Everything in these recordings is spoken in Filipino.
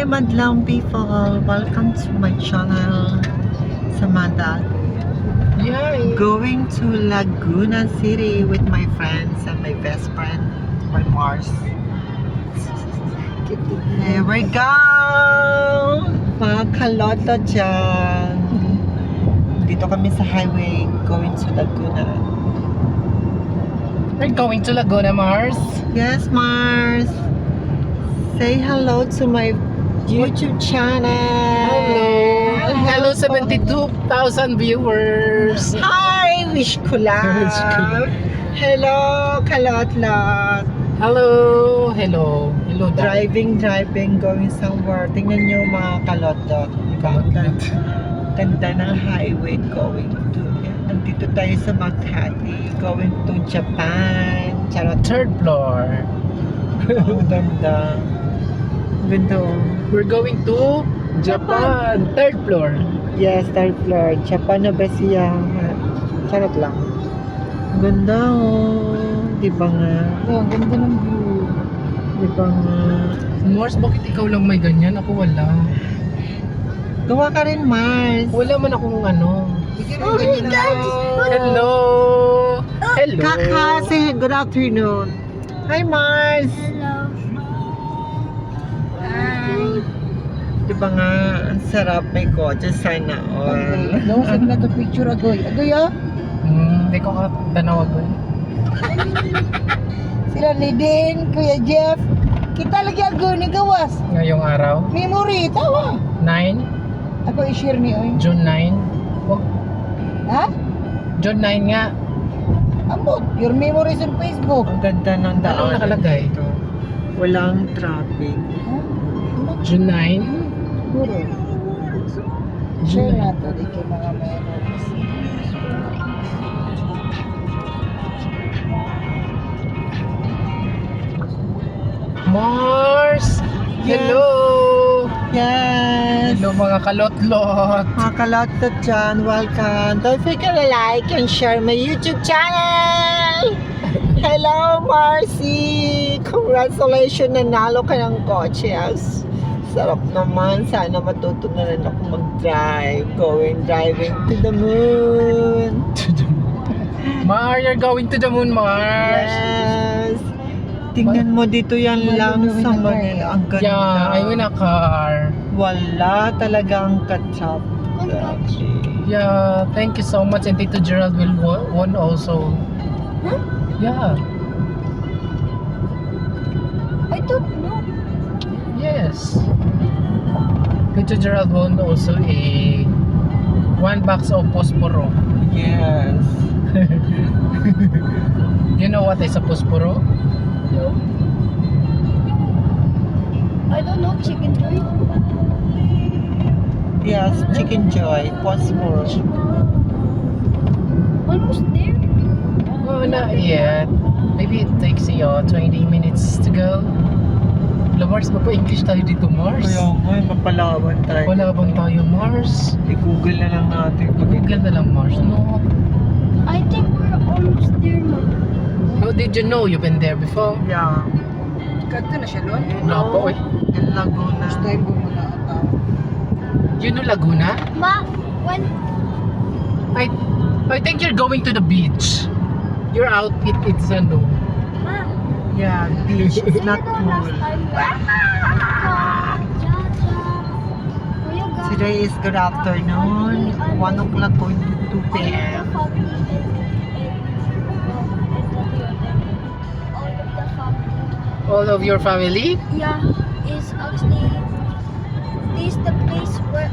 Hi Madlang people, welcome to my channel. Samantha. Yay! Going to Laguna City with my friends and my best friend, my Mars. Here we go! Mga kaloto dyan. Dito kami sa highway going to Laguna. We're going to Laguna, Mars. Yes, Mars. Say hello to my YouTube channel. Hello, 72,000 viewers. Hi, wish ko lang. Wish ko lang. Hello, kalot-lot. Hello. Hello. Hello, Driving, going somewhere. Tingnan nyo mga kalot-lot. Ganda ng highway going to. Nandito tayo sa Makati. Going to Japan. Charot. Third floor. Ganda. Ganda. We're going to Japan. Third floor. Yes, third floor. Japan na ba siya? Charot lang. Ganda oh. Diba nga? Oh, ganda ng view. Diba nga? Mars, bakit ikaw lang may ganyan? Ako wala. Gawa ka rin, Mars. Wala man akong ano. Oh my God! Hello. Hello. Kaka, say good afternoon. Hi, Mars. Hello. Hi. Diba nga, ang sarap may kotse, sana all. No, send na to picture agoy. Agoy ah. Hindi ko katanaw ako. Sila Lidin, Kuya Jeff. Kita lagi agoy ni gawas. Ngayong araw, Memory, tawa. 9, Ako i-share ni oy. June 9. Oh, Ha? June 9 nga. Ambot, your memories on Facebook. Ang ganda ng daan. Anong nakalagay? dito. Walang traffic. Ha? Ambot, June 9. siguro. June Share na 9. to, di kayo mga memories. Mars! Yes. Hello! Yes. Hello mga kalot-lot. Mga kalot dyan, welcome. Don't forget to like and share my YouTube channel. Hello, Marcy. Congratulations, nanalo ka ng kotses. Sarap naman. Sana matuto na rin ako mag-drive. Driving to the moon. Mar, you're going to the moon, Mars. Yes. Tingnan mo dito yan lang sa Manila. Ang ganda. Yeah, I'm in a car. Wala talagang katap. Yeah, thank you so much. And Tito Gerald will won also. Huh? Yeah, I don't know. yes. Tito Gerald won also a 1 box of Posporo. Yes. You know what is a Posporo? No. I don't know chicken joy. Yes, Chicken Joy, Phosphorus. Almost there. Oh, not yet. Maybe it takes you 20 minutes to go. Mars, English tayo dito, Mars. Kaya ngayon, mapalawan tayo. Wala bang tayo, Mars? I-google na lang natin. Google na lang, Mars. No. I think we're almost there, Mom. How did you know you've been there before? Yeah. Kanto na siya doon. Wala pa, oy. In Laguna. First time ko muna ang tao. You know Laguna? Ma, when I think you're going to the beach. Your outfit, it's ano. Ma, Yeah, beach. It's you not know cool. last time Kuya guys, Today is good afternoon. 1 o'clock going to 2 p.m. All of your family? Yeah, is actually this the place where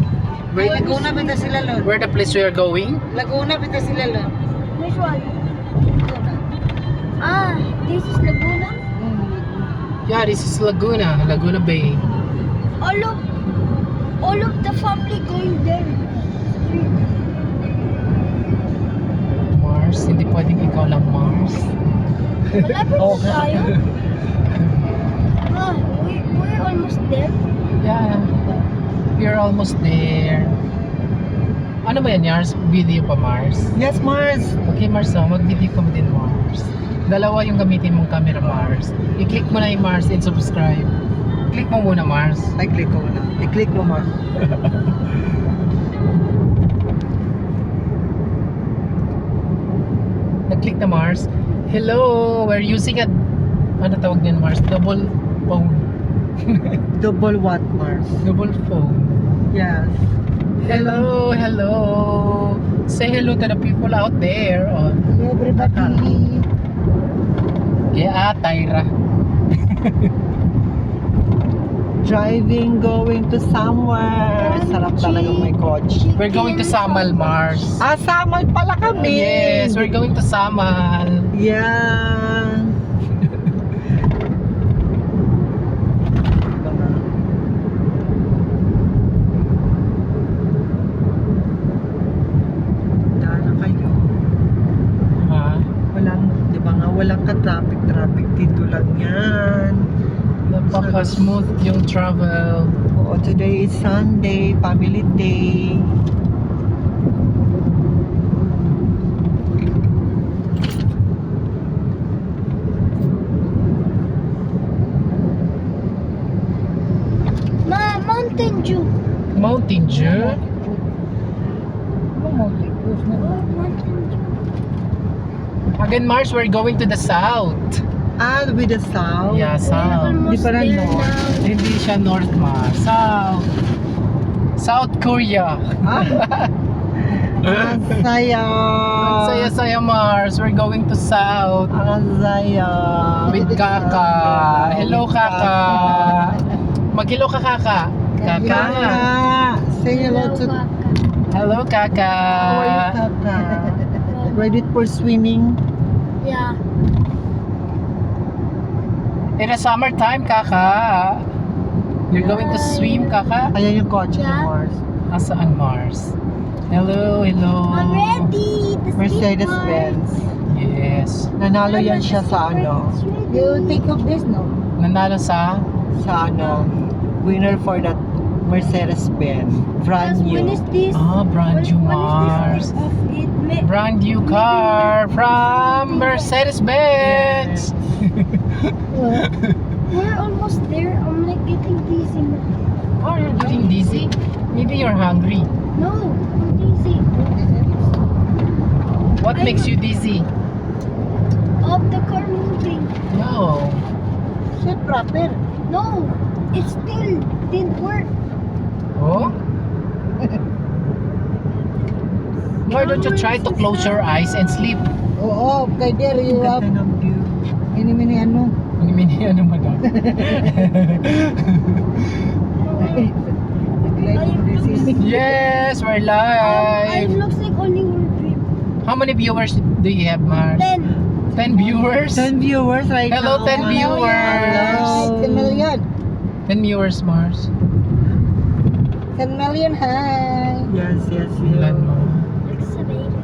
Where, Laguna pita sila lon. where the place we are going? Laguna pita sila lon. which one? Ah, this is Laguna. Yeah, this is Laguna, Laguna Bay. All of the family going there. Mars, hindi pwedeng ikaw lang, Mars. Malapit na tayo. Ah, we're almost there. Yeah, we're almost there. Ano ba yan, Mars? Video pa, Mars? Yes, Mars. Okay, Mars, mag-video ka mo din, Mars. Dalawa yung gamitin mong camera, Mars. I-click mo na yung Mars and subscribe. Click mo muna, Mars. Ay, click ko na. I-click mo, Mars. Nag-click na, Mars. Hello, we're using a... Ano tawag din, Mars? Double phone. Double what, Mars? Double phone. Yes. Hello, hello. Say hello to the people out there. Oh. Everybody. Yeah, Tyra. Driving, going to somewhere. Sarap talaga may coach. We're going to Samal, Mars. Ah, Samal pala kami. Yes, we're going to Samal. Yeah. Dala kayo. Ha? Walang, di ba nga, walang ka-traffic dito lang yan. Napaka-smooth yung travel. Oo, today is Sunday, family day. Ma, Mountain Dew. Mountain Dew. Oh, Mountain Dew. Again, Mars, we're going to the south. Ah, with the south. Yeah, We're south. almost Di pa rin there north. now. Hindi siya north, Mars. South. South Korea. Ah, ang saya. Saya-saya, Mars. We're going to south. Ang saya. With Kaka. Hello, Kaka. Mag-hello ka, Kaka. Kaka. Kaka. Say hello to Hello, Kaka. How are you, Kaka? Ready for swimming? Yeah. In the summertime, Kaka. You're going to swim, Kaka? Ayan yung kotse ni Yeah. Mars. Asaan, Mars? Hello, hello. I'm ready. The Mercedes-Benz. Yes. Nanalo yan siya sa ano? You take off this, no? Nanalo sa Sa ano? Winner for that Mercedes-Benz. Brand When new. is this? brand new Mars. Of it? Brand new car from Mercedes-Benz. We're almost there. I'm like getting dizzy now. Oh, you're getting dizzy? Maybe you're hungry. No, I'm dizzy. What makes you dizzy? Of the car moving. No. Sit proper. No, it still didn't work. Oh? Why don't you try to close your eyes and sleep? Oo, kay there you have Ganda ng view. ini ano. Mini ano madam? Yes, we're It live. looks like only we're dream. How many viewers do you have, Mars? 10. 10 viewers? 10 viewers right Hello, now. 10 viewers. 10 million. 10 viewers, Mars. 10 million, hi. Yes, yes, Ilan yes. mo? Excavator.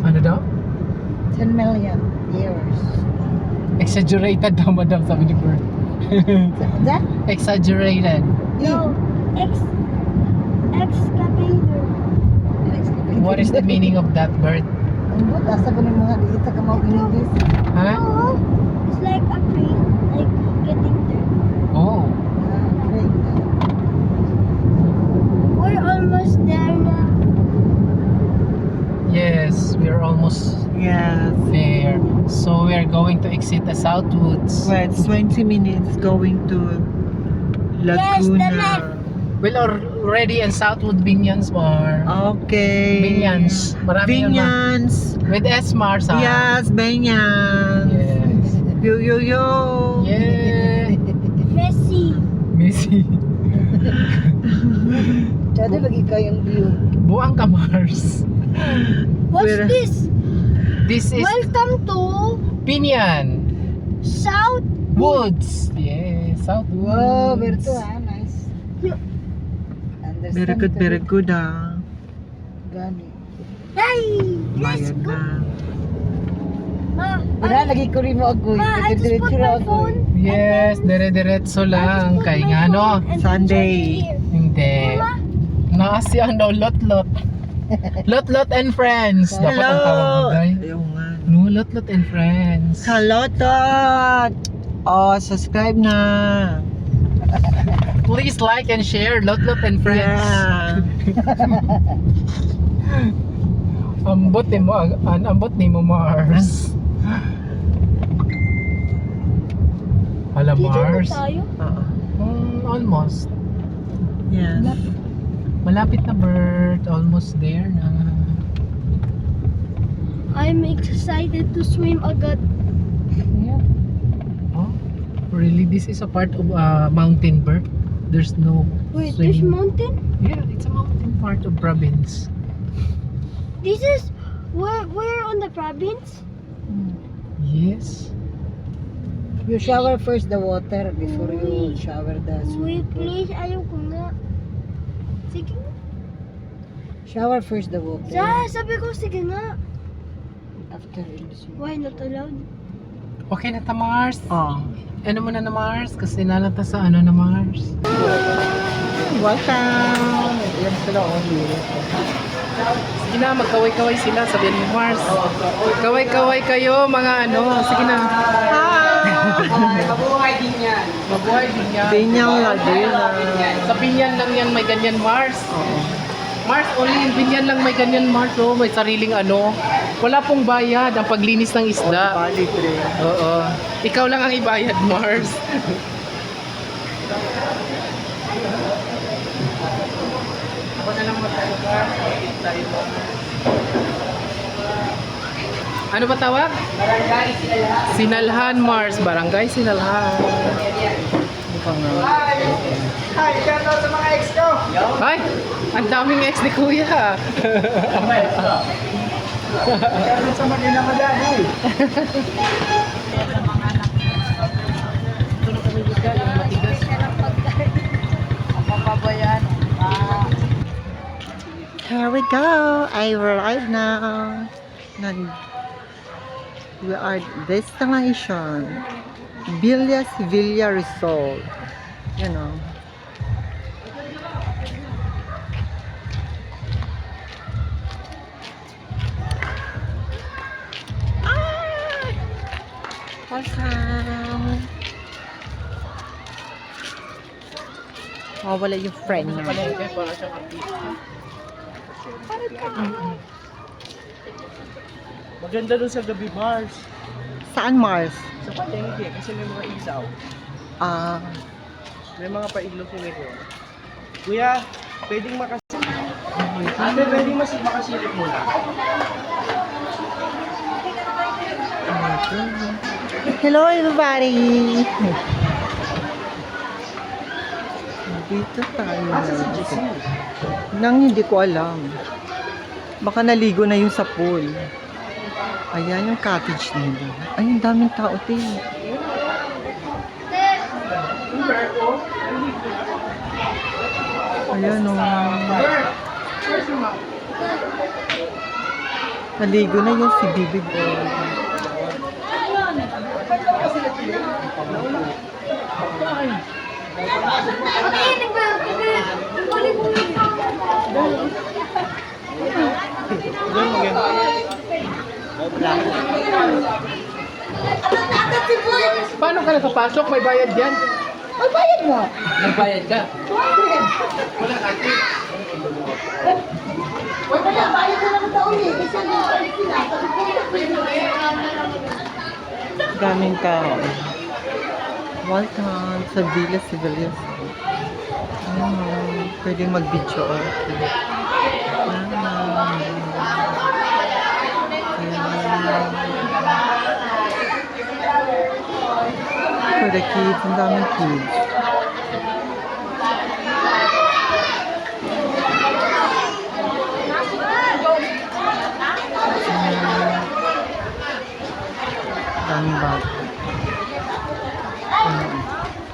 Ano daw? 10 million years. Exaggerated daw, madam, sabi ni Bert. That? Exaggerated. No, excavator. What is the meaning of that, Bert? Ambot, asa ko ng mga diita ka mga English. Ha? No, it's like a crane, like getting there. Oh. Great. We're almost there now. Yes, we're almost Yes. there. So we are going to exit the Southwoods. Well, it's 20 minutes going to Yes, the Laguna. left. We're already in Southwood Binyans, Mar. Okay. Binyans. Marami yun, Ma. Binyans. With S, Mars, ha? Yes, Binyans. Yes. Yo, yo, yo. Yeah. Messi. Missy. Tsada lagi kayong view. Buang ka, Mars. What's Where- this? This is Welcome to Binyan South. Woods. Yeah, Southwoods. Wow, Berto ha, nice. Very good, very good, ah. Gani. Hey, let's Ayan go. na. Ma, Wala, lagi ko rin mo ako. Ma, I just put my phone. Yes, dire-diretso lang. Kay nga, no? Sunday. Hindi. Ma, Nasi ano, lot-lot. Lot-lot and friends. Dapat ang tawag mo, guy. Ayaw nga. No, lot-lot and friends. Hello, Tot. Oh, subscribe na. Please like and share, Lot and friends. Yeah. Ambot ni mo, Mars. Hala, Dito na Mars. tayo. Oo. Almost. Yes. Malapit na, Bert. Almost there na. I'm excited to swim agad. Yeah. Oh, really? This is a part of mountain, Bert? There's no Wait, there's swimming. mountain? Yeah, it's a mountain part of province. This is where on the province? Yes. You shower first the water before you shower the Wait, swimming pool. please, ayaw ko nga. Sige. Shower first the water. Sabi ko, sige nga. After you swim. Why not allowed? Okay na ta, Mars. Oh. Ano mo na Mars? Kasi nalata sa ano na Mars. Welcome. Yan sila only. Sige na, magkaway-kaway sila. Sabihin mo, Mars. Kaway-kaway kayo, mga ano. Sige na. Mabuhay din yan. Mabuhay din yan. Binyang lagi na. Sa Binyan lang yan, may ganyan, Mars. Oo. Mars, only in Binyan lang may ganyan, Mars. Oh, may sariling ano. Wala pong bayad ang paglinis ng isda. Balik rin. Oo. Ikaw lang ang ibayad, Mars. Ako na lang mag-lugar. Ano ba tawag? Barangay Sinalhan. Sinalhan, Mars. Barangay Sinalhan. Mukhang Hi, shout out sa mga ex ko. Ay, ang daming ex ni Kuya. Shout out sa Magina Madani. Ito na kami bigal, ang matigas. Here we go. I arrived now. We are destination Villas Villa Resort. You know. Welcome. Wala yung friend niya. Palengke, para siyang artista. Maganda dun sa gabi, Mars. Saan Mars? Sa palengke, kasi may mga ilaw. Ah, May mga paiglo si Mego. Kuya, pwedeng makasilip. Ate, pwedeng makasilip muna. hello everybody. Dito tayo. Nang hindi ko alam. Baka naligo na yung sa pool. Ayan yung cottage nila. Ay, ang daming tao, te. Ayan, oh. Naligo na yung si Bibi Boy. Doon maganda. Paano ka nakapasok? May bayad yan. Ay, bayad mo. Nagbayad ka? Wala kasi. Daming tao. Welcome sa Villa Civilians. Pwede mag-video. Okay. For the kids, ang daming kids. Daming bata.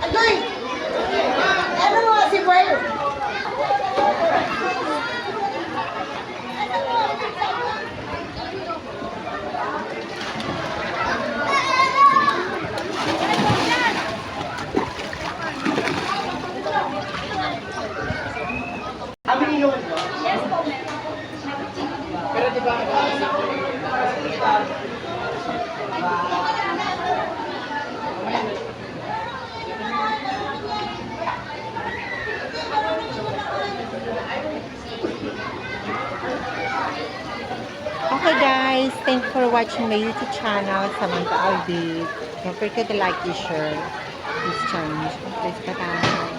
Agoy! Ano mo si Boy? guys. Thank you for watching my YouTube channel, Samantha Aldi. Don't forget to like and share this channel. Please, bye-bye.